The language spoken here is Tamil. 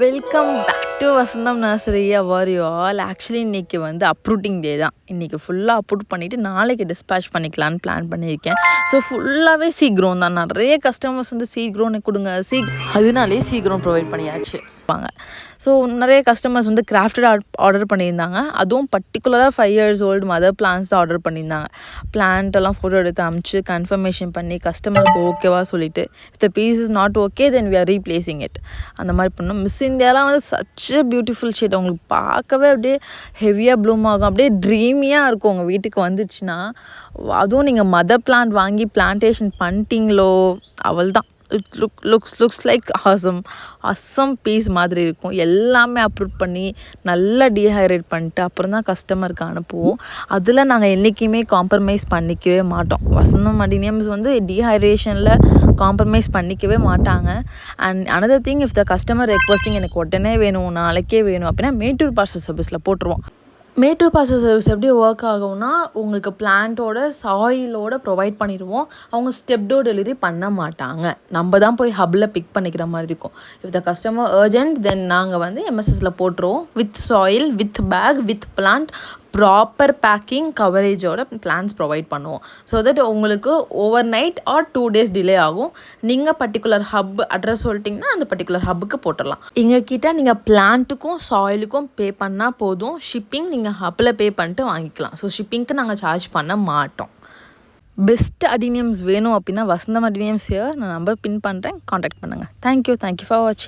Welcome back to Vasantham nursery. அவர் யூ ஆல் ஆக்சுவலி இன்றைக்கி அப்ரூட்டிங் டே தான். இன்றைக்கி ஃபுல்லாக அப்ரூட் பண்ணிவிட்டு நாளைக்கு டிஸ்பேச் பண்ணிக்கலான்னு பிளான் பண்ணியிருக்கேன். ஸோ ஃபுல்லாகவே சீக்கிரம் தான். நிறைய கஸ்டமர்ஸ் சீக்கிரம் கொடுங்க அதனாலே சீக்கிரம் ப்ரொவைட் பண்ணியாச்சு வாங்க. ஸோ நிறைய கஸ்டமர்ஸ் கிராஃப்டட் ஆர்டர் பண்ணியிருந்தாங்க. அதுவும் பர்டிகுலராக 5 years old மதர் பிளான்ஸ் தான் ஆர்டர் பண்ணியிருந்தாங்க. பிளான்ட்டெல்லாம் ஃபோட்டோ எடுத்து அமுச்சு கன்ஃபர்மேஷன் பண்ணி கஸ்டமருக்கு ஓகேவா சொல்லிவிட்டு if the piece is not okay then we are replacing it அந்த மாதிரி பண்ணோம். மிஸ் இந்தியாலாம் சச் பியூட்டிஃபுல் ஷேட். உங்களுக்கு பார்க்கவே அப்படியே ஹெவியாக ப்ளூம் ஆகும், அப்படியே ட்ரீமியாக இருக்கும் உங்கள் வீட்டுக்கு வந்துச்சுன்னா. அதுவும் நீங்கள் மதர் பிளான்ட் வாங்கி பிளான்டேஷன் பண்ணிட்டீங்களோ அவள் தான். It looks like awesome piece மாதிரி இருக்கும். எல்லாமே அப்ரூவ் பண்ணி நல்லா டீஹைட்ரேட் பண்ணிட்டு அப்புறம் தான் கஸ்டமருக்கு அனுப்புவோம். அதில் நாங்கள் என்றைக்குமே காம்ப்ரமைஸ் பண்ணிக்கவே மாட்டோம். வசந்தம் அடினியம்ஸ் டீஹைட்ரேஷனில் காம்ப்ரமைஸ் பண்ணிக்கவே மாட்டாங்க. And another thing, if the customer requesting எனக்கு உடனே வேணும், நாளைக்கே வேணும் அப்படின்னா மேட்டூர் பார்சல் சர்வீஸில் போட்டுருவோம். மேட்டூர் பார்சல் சர்வீஸ் எப்படி ஒர்க் ஆகும்னா, உங்களுக்கு பிளான்ட்டோட சாயிலோட ப்ரொவைட் பண்ணிடுவோம். அவங்க ஸ்டெப் டோர் டெலிவரி பண்ண மாட்டாங்க. நம்ம தான் போய் ஹப்பில் பிக் பண்ணிக்கிற மாதிரி இருக்கும். If the customer urgent then நாங்கள் எம்எஸ்எஸில் போட்டுருவோம். With soil, with bag, with plant, proper packing கவரேஜோட பிளான்ஸ் ப்ரொவைட் பண்ணுவோம். ஸோ தட் உங்களுக்கு overnight or 2 days delay ஆகும். நீங்கள் பர்டிகுலர் ஹப் அட்ரஸ் சொல்லிட்டிங்கன்னா அந்த பர்டிகுலர் ஹப்புக்கு போட்டுடலாம். எங்ககிட்ட நீங்கள் பிளான்ட்டுக்கும் சாயிலுக்கும் பே பண்ணால் போதும். ஷிப்பிங் நீங்கள் ஹப்பில் பே பண்ணிட்டு வாங்கிக்கலாம். ஸோ ஷிப்பிங்க்கு நாங்கள் சார்ஜ் பண்ண மாட்டோம். பெஸ்ட் அடினியம்ஸ் வேணும் அப்படின்னா வசந்தம் அடினியம்ஸ் நான் நம்பர் பின் பண்ணுறேன், காண்டாக்ட் பண்ணுங்கள். தேங்க்யூ ஃபார் வாட்சிங்.